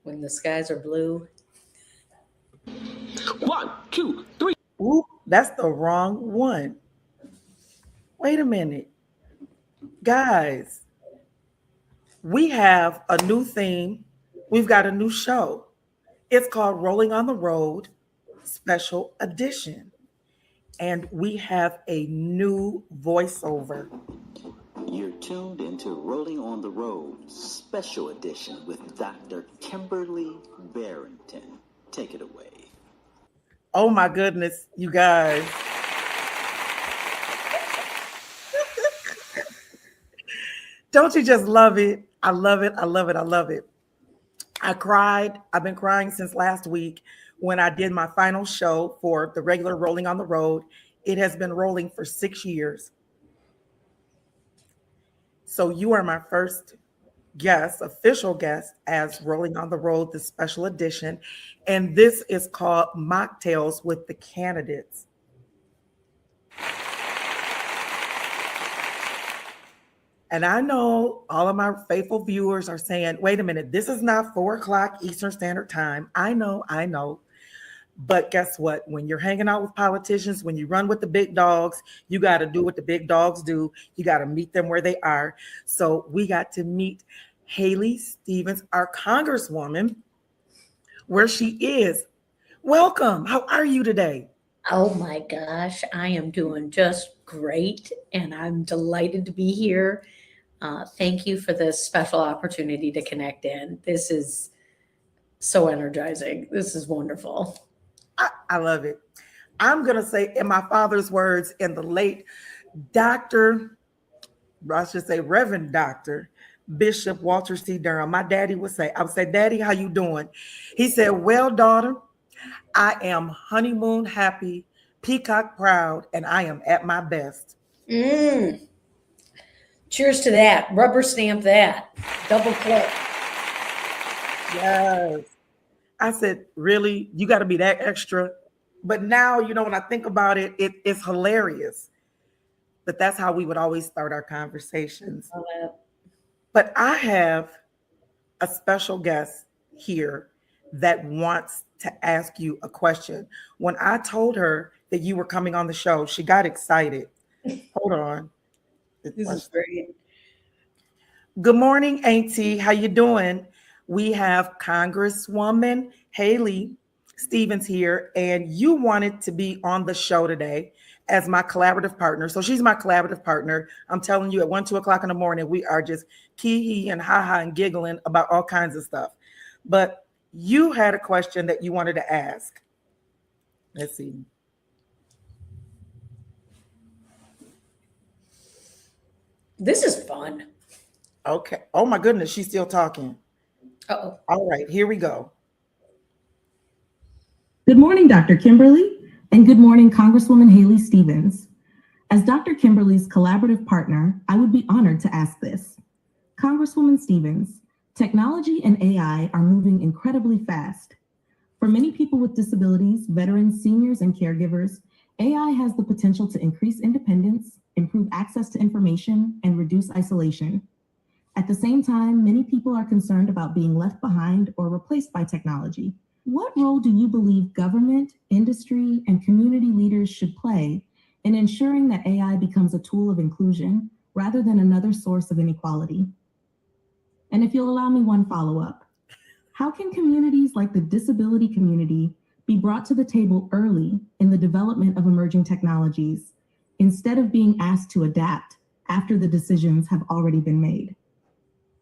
When the skies are blue. 1, 2, 3. Ooh, that's the wrong one. Wait a minute. Guys, we have a new theme. We've got a new show. It's called Rolling on the Road Special Edition. And we have a new voiceover. You're tuned into Rolling on the Road Special Edition with Dr. Kimberly Barrington. Take it away. Oh my goodness, you guys. Don't you just love it? I love it. I love it. I love it. I cried. I've been crying since last week when I did my final show for the regular Rolling on the Road. It has been rolling for 6 years. So you are my first guest, official guest, as Rolling on the Road, the special edition. And this is called Mocktails with the Candidates. And I know all of my faithful viewers are saying, wait a minute, this is not 4:00 Eastern Standard Time. I know. But guess what? When you're hanging out with politicians, when you run with the big dogs, you got to do what the big dogs do. You got to meet them where they are. So we got to meet Haley Stevens, our Congresswoman, where she is. Welcome. How are you today? Oh my gosh, I am doing just great, and I'm delighted to be here. Thank you for this special opportunity to connect in. This is so energizing. This is wonderful. I love it. I'm going to say, in my father's words, in the late Dr. I should say Reverend Dr. Bishop Walter C. Durham, my daddy would say, I would say, Daddy, how you doing? He said, well, daughter, I am honeymoon happy, peacock proud, and I am at my best. Cheers to that. Rubber stamp that. Double click. Yes. I said, really? You got to be that extra? But now, when I think about it, it's hilarious. But that's how we would always start our conversations. But I have a special guest here that wants to ask you a question. When I told her that you were coming on the show, she got excited. Hold on. This is great. Good morning, Auntie. How you doing? We have Congresswoman Haley Stevens here, and you wanted to be on the show today as my collaborative partner. So she's my collaborative partner. I'm telling you, at 1, 2 o'clock in the morning, we are just kee-hee and ha-ha and giggling about all kinds of stuff. But you had a question that you wanted to ask. Let's see. This is fun. Okay. Oh my goodness, she's still talking. Uh-oh. All right, here we go. Good morning, Dr. Kimberly, and good morning, Congresswoman Haley Stevens. As Dr. Kimberly's collaborative partner, I would be honored to ask this. Congresswoman Stevens, technology and AI are moving incredibly fast. For many people with disabilities, veterans, seniors, and caregivers, AI has the potential to increase independence, improve access to information, and reduce isolation. At the same time, many people are concerned about being left behind or replaced by technology. What role do you believe government, industry, and community leaders should play in ensuring that AI becomes a tool of inclusion rather than another source of inequality? And if you'll allow me one follow-up, how can communities like the disability community be brought to the table early in the development of emerging technologies instead of being asked to adapt after the decisions have already been made?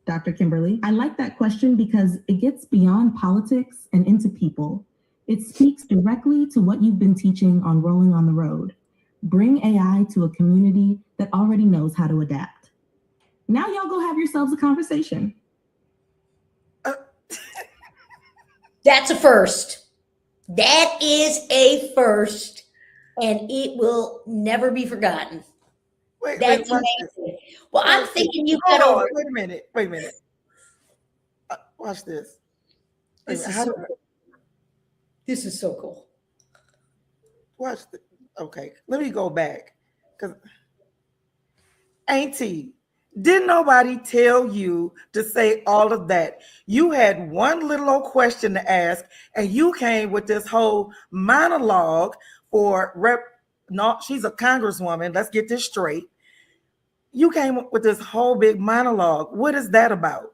Dr. Kimberly, I like that question because it gets beyond politics and into people. It speaks directly to what you've been teaching on Rolling on the Road. Bring AI to a community that already knows how to adapt. Now y'all go have yourselves a conversation. That's a first. That is a first, and it will never be forgotten. That's amazing. Well, I'm thinking you got over. Wait a minute. Watch this. This is so cool. Watch okay, let me go back. Because Auntie, Didn't nobody tell you to say all of that? You had one little old question to ask, and you came with this whole monologue for rep. No, she's a congresswoman. Let's get this straight. You came up with this whole big monologue. What is that about?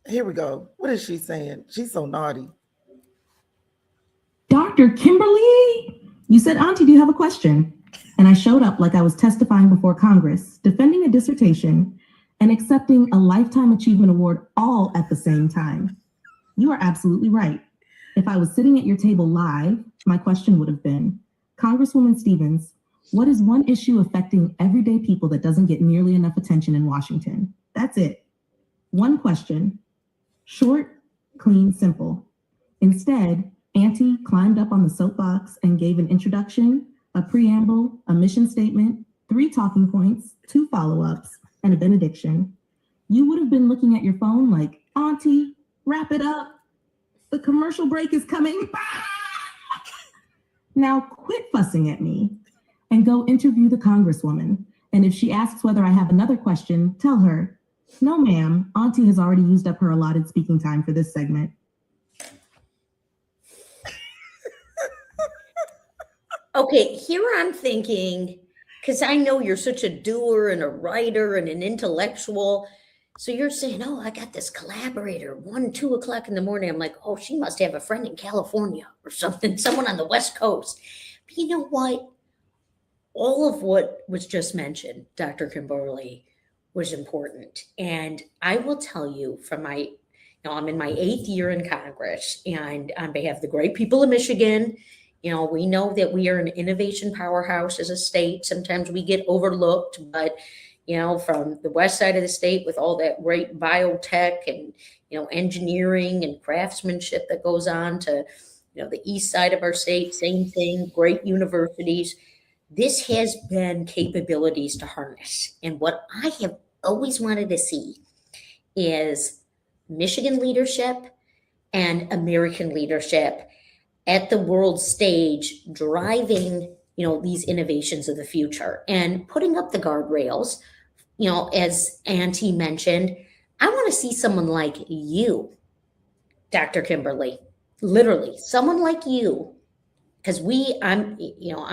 Here we go. What is she saying? She's so naughty. Dr. Kimberly, you said, Auntie, do you have a question? And I showed up like I was testifying before Congress, defending a dissertation and accepting a Lifetime Achievement Award all at the same time. You are absolutely right. If I was sitting at your table live, my question would have been, Congresswoman Stevens, what is one issue affecting everyday people that doesn't get nearly enough attention in Washington? That's it. One question. Short, clean, simple. Instead, Auntie climbed up on the soapbox and gave an introduction, a preamble, a mission statement, 3 talking points, 2 follow-ups, and a benediction. You would have been looking at your phone like, Auntie, wrap it up. The commercial break is coming. Now quit fussing at me and go interview the Congresswoman. And if she asks whether I have another question, tell her, no, ma'am, Auntie has already used up her allotted speaking time for this segment. Okay, here I'm thinking, because I know you're such a doer and a writer and an intellectual. So you're saying, oh, I got this collaborator, 1, 2 o'clock in the morning. I'm like, oh, she must have a friend in California or something, someone on the West Coast. But you know what? All of what was just mentioned, Dr. Kimberly, was important. And I will tell you from I'm in my 8th year in Congress, and on behalf of the great people of Michigan, we know that we are an innovation powerhouse as a state. Sometimes we get overlooked, but from the west side of the state with all that great biotech and, engineering and craftsmanship that goes on to, the east side of our state, same thing, great universities. This has been capabilities to harness. And what I have always wanted to see is Michigan leadership and American leadership at the world stage driving, these innovations of the future and putting up the guardrails. As Auntie mentioned, I want to see someone like you, Dr. Kimberly, literally someone like you, because I'm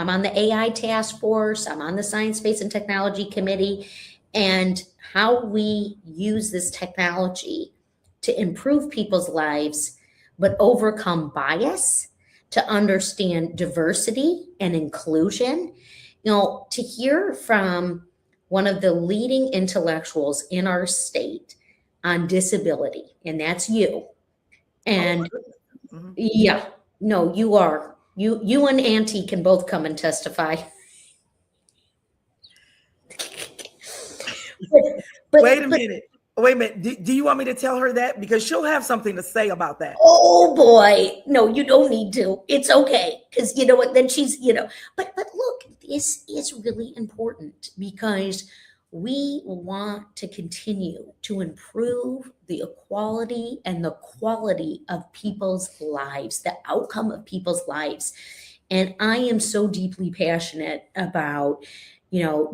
on the AI task force, I'm on the Science, Space, and Technology Committee, and how we use this technology to improve people's lives, but overcome bias, to understand diversity and inclusion. To hear from one of the leading intellectuals in our state on disability, and that's you. And yeah, no, you are. You and Auntie can both come and testify. but Wait a minute. Do you want me to tell her that? Because she'll have something to say about that. Oh boy. No, you don't need to. It's okay. Because you know what? Then she's, but look, this is really important because we want to continue to improve the equality and the quality of people's lives, the outcome of people's lives. And I am so deeply passionate about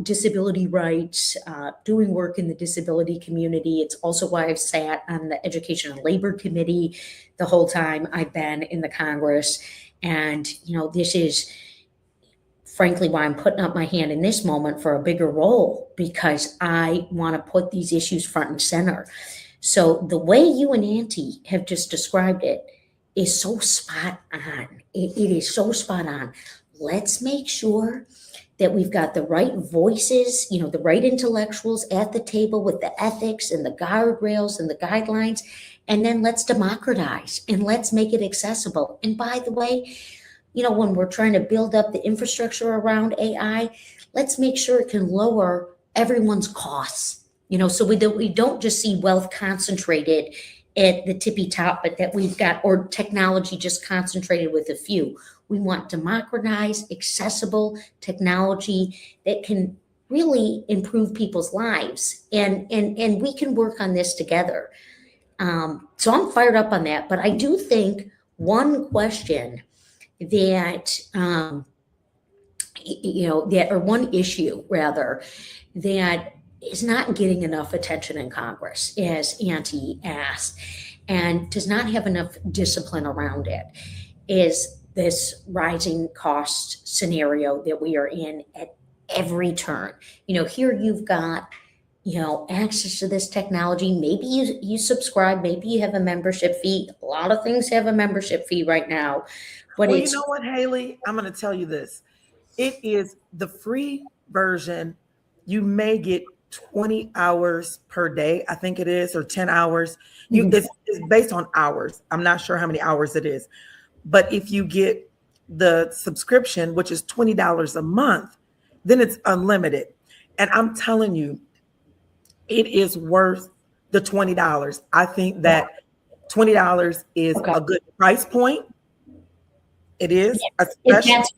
disability rights, doing work in the disability community. It's also why I've sat on the Education and Labor Committee the whole time I've been in the Congress. And, this is frankly why I'm putting up my hand in this moment for a bigger role, because I want to put these issues front and center. So the way you and Auntie have just described it is so spot on. It is so spot on. Let's make sure that we've got the right voices, the right intellectuals at the table with the ethics and the guardrails and the guidelines. And then let's democratize and let's make it accessible. And by the way, when we're trying to build up the infrastructure around AI, let's make sure it can lower everyone's costs, so we don't just see wealth concentrated at the tippy top, but that we've got, or technology just concentrated with a few. We want democratized, accessible technology that can really improve people's lives. And we can work on this together. So I'm fired up on that. But I do think one question that, or one issue rather, that is not getting enough attention in Congress, as Auntie asked, and does not have enough discipline around it, is this rising cost scenario that we are in at every turn. Here you've got, access to this technology. Maybe you subscribe, maybe you have a membership fee. A lot of things have a membership fee right now. But well, you know what, Haley? I'm going to tell you this. It is the free version. You may get 20 hours per day, I think it is, or 10 hours. It's based on hours. I'm not sure how many hours it is. But if you get the subscription, which is $20 a month, then it's unlimited. And I'm telling you, it is worth the $20. I think that $20 is a good price point. It is. That's fair. That's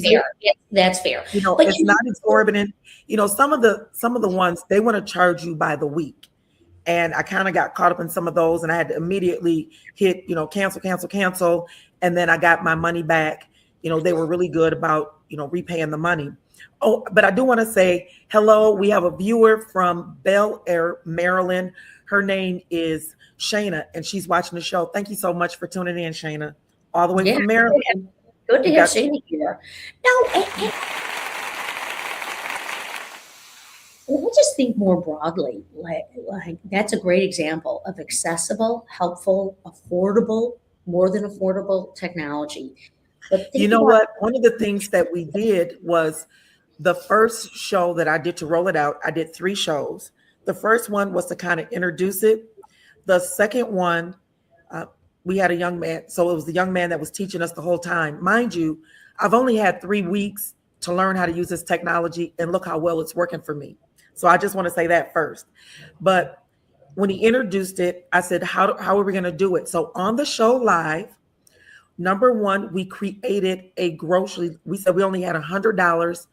fair. That's fair. But it's not exorbitant. Some of the ones, they want to charge you by the week. And I kind of got caught up in some of those, and I had to immediately hit, cancel. And then I got my money back. They were really good about, repaying the money. Oh, but I do want to say hello. We have a viewer from Bel Air, Maryland. Her name is Shayna, and she's watching the show. Thank you so much for tuning in, Shayna, all the way from Maryland. Good to have Shayna here. No, I just think more broadly, like that's a great example of accessible, helpful, affordable, more than affordable technology. But you know what? One of the things that we did was the first show that I did to roll it out. I did 3 shows. The first one was to kind of introduce it. The second one, we had a young man. So it was the young man that was teaching us the whole time. Mind you, I've only had 3 weeks to learn how to use this technology, and look how well it's working for me. So I just want to say that first. But when he introduced it, I said, how are we going to do it? So on the show live, number one, we created a grocery. We said we only had $100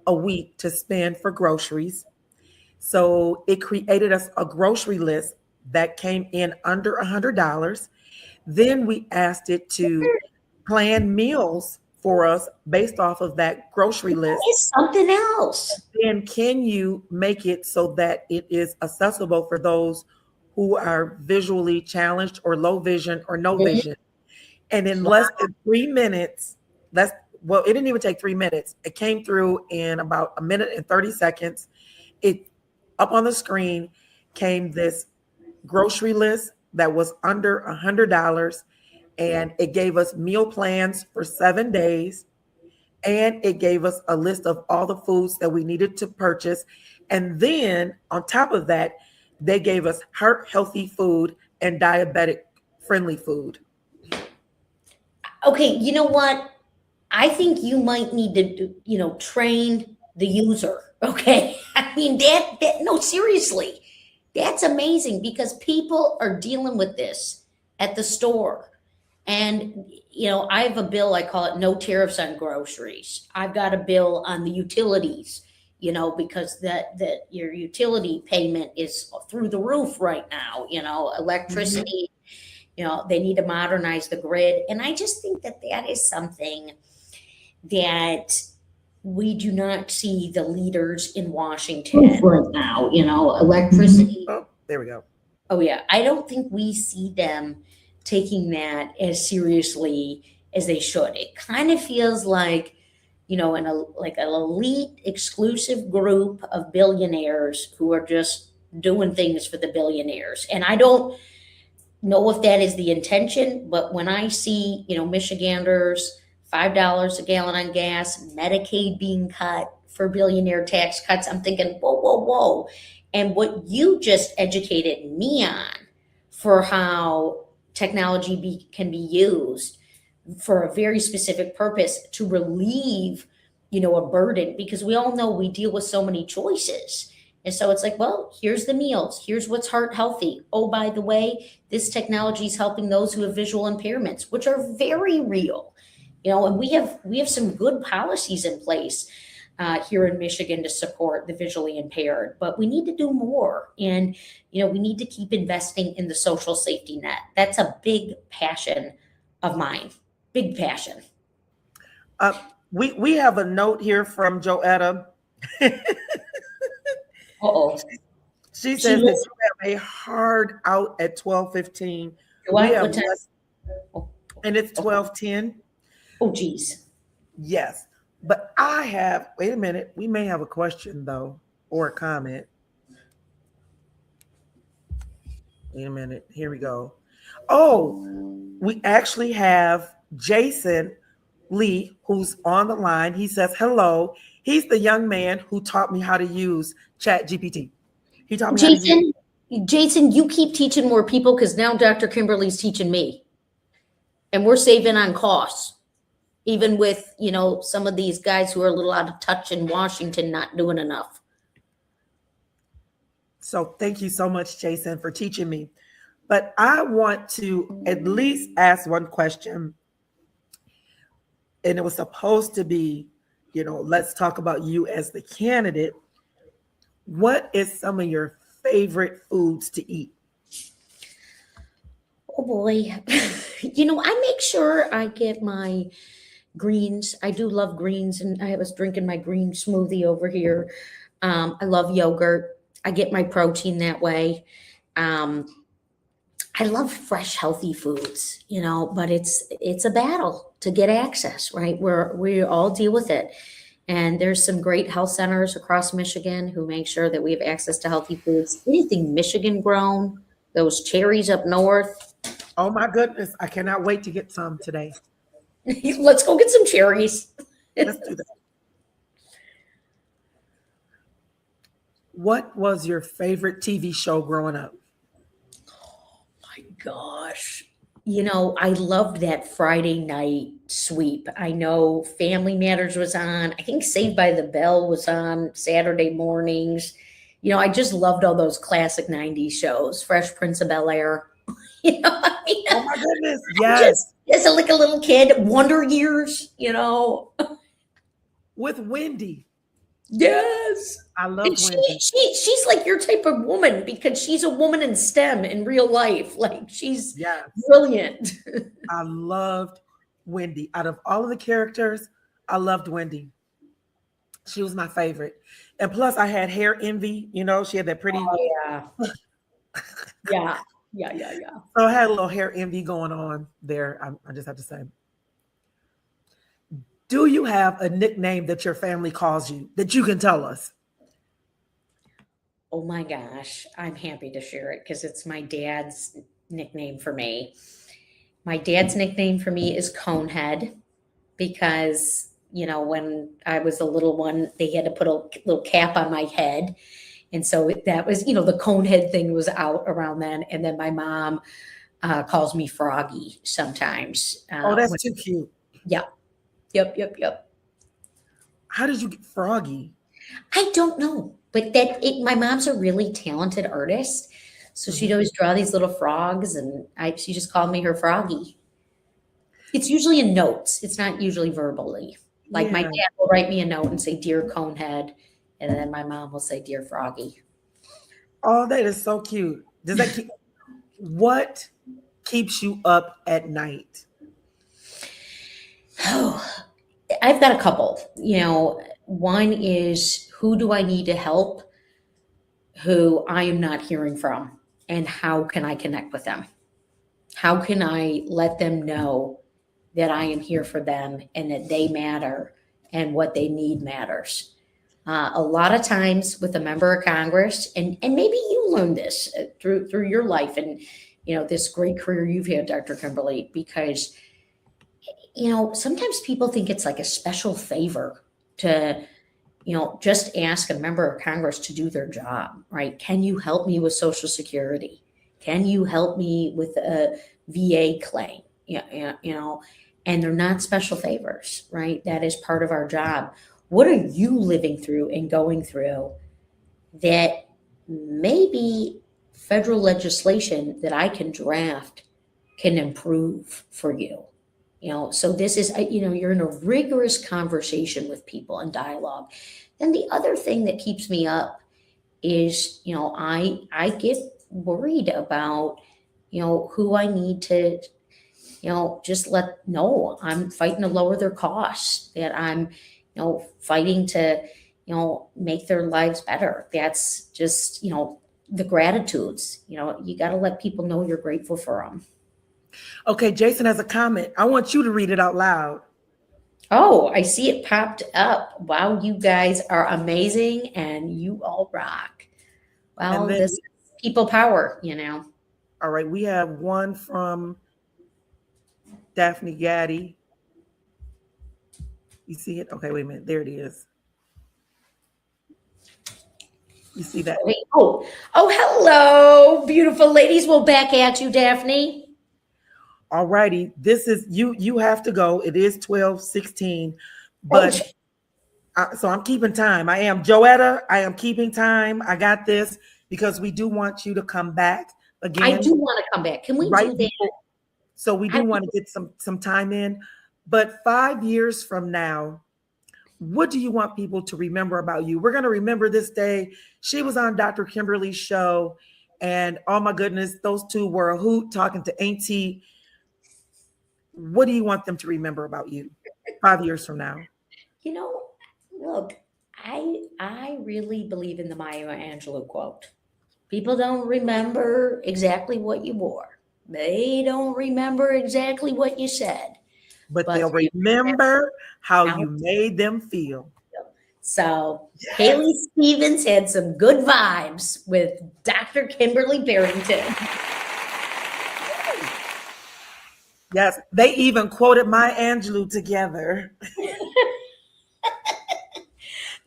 a week to spend for groceries. So it created us a grocery list that came in under $100. Then we asked it to plan meals for us based off of that grocery list. It's something else. And can you make it so that it is accessible for those who are visually challenged or low vision or no vision? And in less than 3 minutes, it didn't even take 3 minutes. It came through in about 1 minute and 30 seconds. It up on the screen came this grocery list that was under $100, and it gave us meal plans for 7 days, and it gave us a list of all the foods that we needed to purchase. And then on top of that, they gave us heart healthy food and diabetic friendly food. Okay, you know what? I think you might need to, train the user. Okay, I mean no, seriously, that's amazing, because people are dealing with this at the store, and I have a bill. I call it no tariffs on groceries. I've got a bill on the utilities, because that your utility payment is through the roof right now. Electricity. They need to modernize the grid. And I just think that is something that we do not see the leaders in Washington right now, electricity. Oh, there we go. Oh, yeah. I don't think we see them taking that as seriously as they should. It kind of feels like, an elite exclusive group of billionaires who are just doing things for the billionaires. And I don't know if that is the intention, but when I see, Michiganders, $5 a gallon on gas, Medicaid being cut for billionaire tax cuts, I'm thinking, whoa. And what you just educated me on for how technology can be used for a very specific purpose to relieve, a burden, because we all know we deal with so many choices. And so it's like, well, here's the meals. Here's what's heart healthy. Oh, by the way, this technology is helping those who have visual impairments, which are very real. And we have some good policies in place. here in Michigan to support the visually impaired, but we need to do more. And, we need to keep investing in the social safety net. That's a big passion of mine, big passion. We have a note here from Joetta. Uh-oh. She says that you have a hard out at 12:15. What time? And it's 12:10. Oh, geez. Yes. But wait a minute. We may have a question though, or a comment. Wait a minute. Here we go. Oh, we actually have Jason Lee, who's on the line. He says, hello. He's the young man who taught me how to use ChatGPT. He taught me how to use. Jason, you keep teaching more people because now Dr. Kimberly's teaching me. And we're saving on costs. Even with, some of these guys who are a little out of touch in Washington not doing enough. So thank you so much, Jason, for teaching me. But I want to at least ask one question. And it was supposed to be, let's talk about you as the candidate. What is some of your favorite foods to eat? Oh boy. I make sure I get my greens. I do love greens, and I was drinking my green smoothie over here. I love yogurt. I get my protein that way. I love fresh, healthy foods, but it's a battle to get access, right? We all deal with it. And there's some great health centers across Michigan who make sure that we have access to healthy foods. Anything Michigan grown, those cherries up north. Oh my goodness. I cannot wait to get some today. Let's go get some cherries. Let's do that. What was your favorite TV show growing up? Oh my gosh. I loved that Friday night sweep. I know Family Matters was on. I think Saved by the Bell was on Saturday mornings. I just loved all those classic 90s shows. Fresh Prince of Bel-Air. Oh my goodness. Yes. As a little kid, Wonder Years, With Wendy. Yes. I love Wendy. She's like your type of woman because she's a woman in STEM in real life. Like she's brilliant. I loved Wendy. Out of all of the characters, I loved Wendy. She was my favorite. And plus I had hair envy. She had that pretty. Oh, yeah. Yeah. So I had a little hair envy going on there. I just have to say. Do you have a nickname that your family calls you that you can tell us? Oh my gosh, I'm happy to share it because it's my dad's nickname for me. My dad's nickname for me is Conehead because, when I was a little one, they had to put a little cap on my head. And so that was, the Conehead thing was out around then. And then my mom calls me Froggy sometimes. Oh, that's too cute. Yeah. Yep. How did you get Froggy? I don't know, but my mom's a really talented artist. So she'd always draw these little frogs and she just called me her Froggy. It's usually in notes. It's not usually verbally. Like my dad will write me a note and say, "Dear Conehead." And then my mom will say, "Dear Froggy." Oh, that is so cute. What keeps you up at night? Oh, I've got a couple. One is who do I need to help who I am not hearing from, and how can I connect with them? How can I let them know that I am here for them and that they matter and what they need matters? A lot of times with a member of Congress, and maybe you learned this through your life and this great career you've had, Dr. Kimberly, because sometimes people think it's like a special favor to just ask a member of Congress to do their job, right? Can you help me with Social Security? Can you help me with a VA claim? And they're not special favors, right? That is part of our job. What are you living through and going through that maybe federal legislation that I can draft can improve for you? So this is, you're in a rigorous conversation with people and dialogue. Then the other thing that keeps me up is, I get worried about, who I need to, just let know I'm fighting to lower their costs, that I'm, fighting to, make their lives better. That's just, the gratitudes, you got to let people know you're grateful for them. Okay, Jason has a comment. I want you to read it out loud. Oh, I see it popped up. Wow, you guys are amazing and you all rock. And Well, then, this is people power, all right, we have one from Daphne Gaddy. You see it? Okay, wait a minute. There it is. You see that? Wait, oh, hello, beautiful ladies. Well, back at you, Daphne. All righty. This is you. You have to go. It is 12:16, Oh, but so I'm keeping time. I am Joetta. I am keeping time. I got this because we do want you to come back I again. do want to come back. Can we right do that? before, so we do want to get some time in. But 5 years from now, what do you want people to remember about you? We're going to remember this day. She was on Dr. Kimberly's show, and oh my goodness, those two were a hoot talking to Auntie. What do you want them to remember about you 5 years from now? Look, I really believe in the Maya Angelou quote. People don't remember exactly what you wore. They don't remember exactly what you said, But but they'll they remember how remember. you made them feel. So Yes. Haley Stevens had some good vibes with Dr. Kimberly Barrington. Yes. They even quoted Maya Angelou together.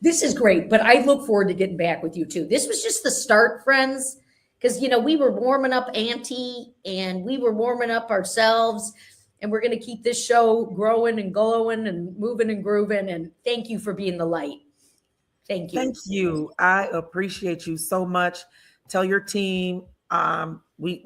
This is great, but I look forward to getting back with you too. This was just the start, friends, because we were warming up Auntie and we were warming up ourselves, and we're going to keep this show growing and glowing and moving and grooving. And thank you for being the light. Thank you. Thank you. I appreciate you so much. Tell your team we need